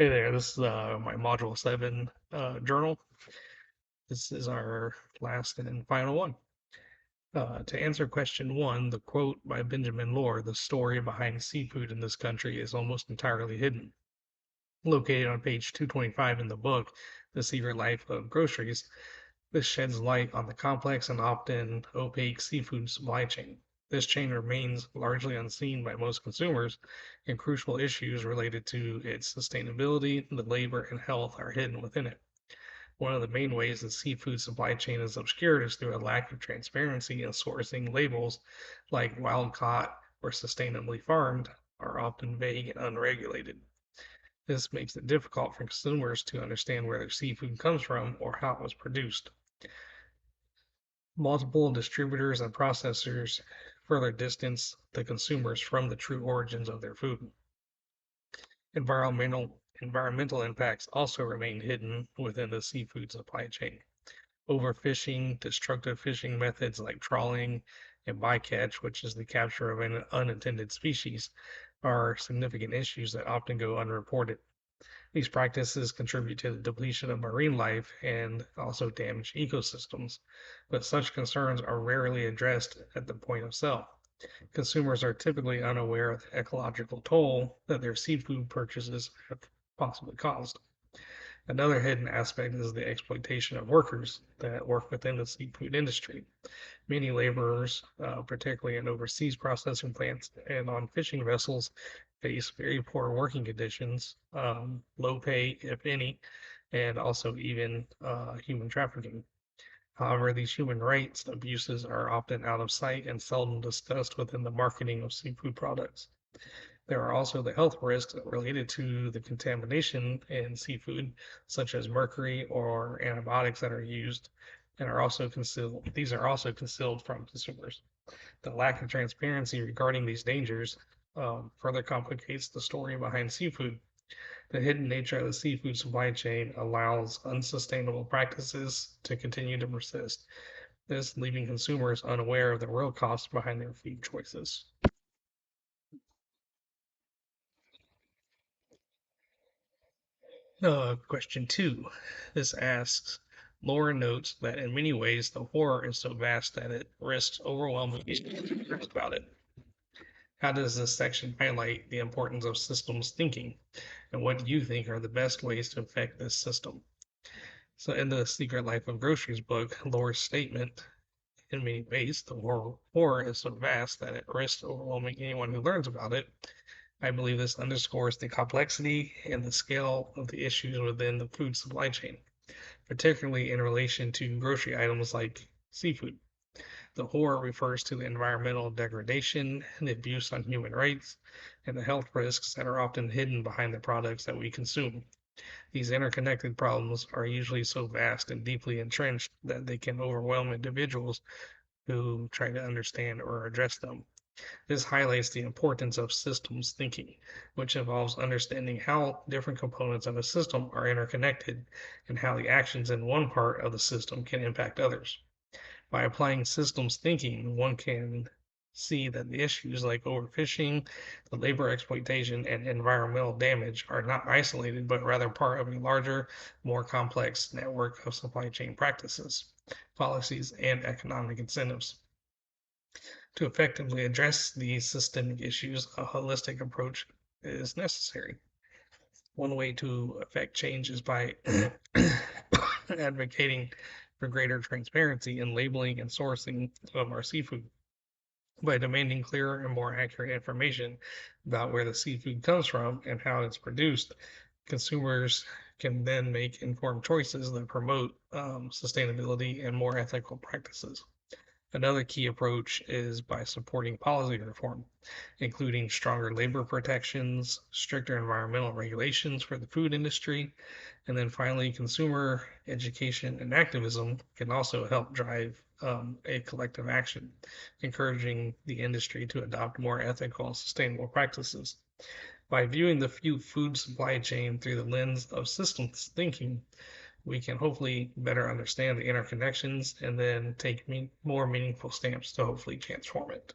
Hey there, this is my Module 7 journal. This is our last and final one. To answer question one, the quote by Benjamin Lohr, the story behind seafood in this country is almost entirely hidden. Located on page 225 in the book, The Secret Life of Groceries, this sheds light on the complex and often opaque seafood supply chain. This chain remains largely unseen by most consumers, and crucial issues related to its sustainability, the labor, and health are hidden within it. One of the main ways the seafood supply chain is obscured is through a lack of transparency in sourcing. Labels like wild caught or sustainably farmed are often vague and unregulated. This makes it difficult for consumers to understand where their seafood comes from or how it was produced. Multiple distributors and processors further distance the consumers from the true origins of their food. Environmental impacts also remain hidden within the seafood supply chain. Overfishing, destructive fishing methods like trawling and bycatch, which is the capture of an unattended species, are significant issues that often go unreported. These practices contribute to the depletion of marine life and also damage ecosystems, but such concerns are rarely addressed at the point of sale. Consumers are typically unaware of the ecological toll that their seafood purchases have possibly caused. Another hidden aspect is the exploitation of workers that work within the seafood industry. Many laborers, particularly in overseas processing plants and on fishing vessels, face very poor working conditions, low pay, if any, and also even human trafficking. However, these human rights abuses are often out of sight and seldom discussed within the marketing of seafood products. There are also the health risks related to the contamination in seafood, such as mercury or antibiotics that are used and are also concealed. These are also concealed from consumers. The lack of transparency regarding these dangers further complicates the story behind seafood. The hidden nature of the seafood supply chain allows unsustainable practices to continue to persist, this leaving consumers unaware of the real costs behind their food choices. Question two. This asks, Laura notes that in many ways the horror is so vast that it risks overwhelming ignorance about it. How does this section highlight the importance of systems thinking? And what do you think are the best ways to affect this system? So, in the Secret Life of Groceries book, Laura's statement, in many ways, the horror is so vast that it risks overwhelming anyone who learns about it. I believe this underscores the complexity and the scale of the issues within the food supply chain, particularly in relation to grocery items like seafood. The horror refers to the environmental degradation, the abuse on human rights, and the health risks that are often hidden behind the products that we consume. These interconnected problems are usually so vast and deeply entrenched that they can overwhelm individuals who try to understand or address them. This highlights the importance of systems thinking, which involves understanding how different components of a system are interconnected and how the actions in one part of the system can impact others. By applying systems thinking, one can see that the issues like overfishing, the labor exploitation, and environmental damage are not isolated, but rather part of a larger, more complex network of supply chain practices, policies, and economic incentives. To effectively address these systemic issues, a holistic approach is necessary. One way to affect change is by advocating for greater transparency in labeling and sourcing of our seafood. By demanding clearer and more accurate information about where the seafood comes from and how it's produced, consumers can then make informed choices that promote sustainability and more ethical practices. Another key approach is by supporting policy reform, including stronger labor protections, stricter environmental regulations for the food industry, and then finally, consumer education and activism can also help drive a collective action, encouraging the industry to adopt more ethical and sustainable practices. By viewing the food supply chain through the lens of systems thinking, we can hopefully better understand the interconnections and then take more meaningful steps to hopefully transform it.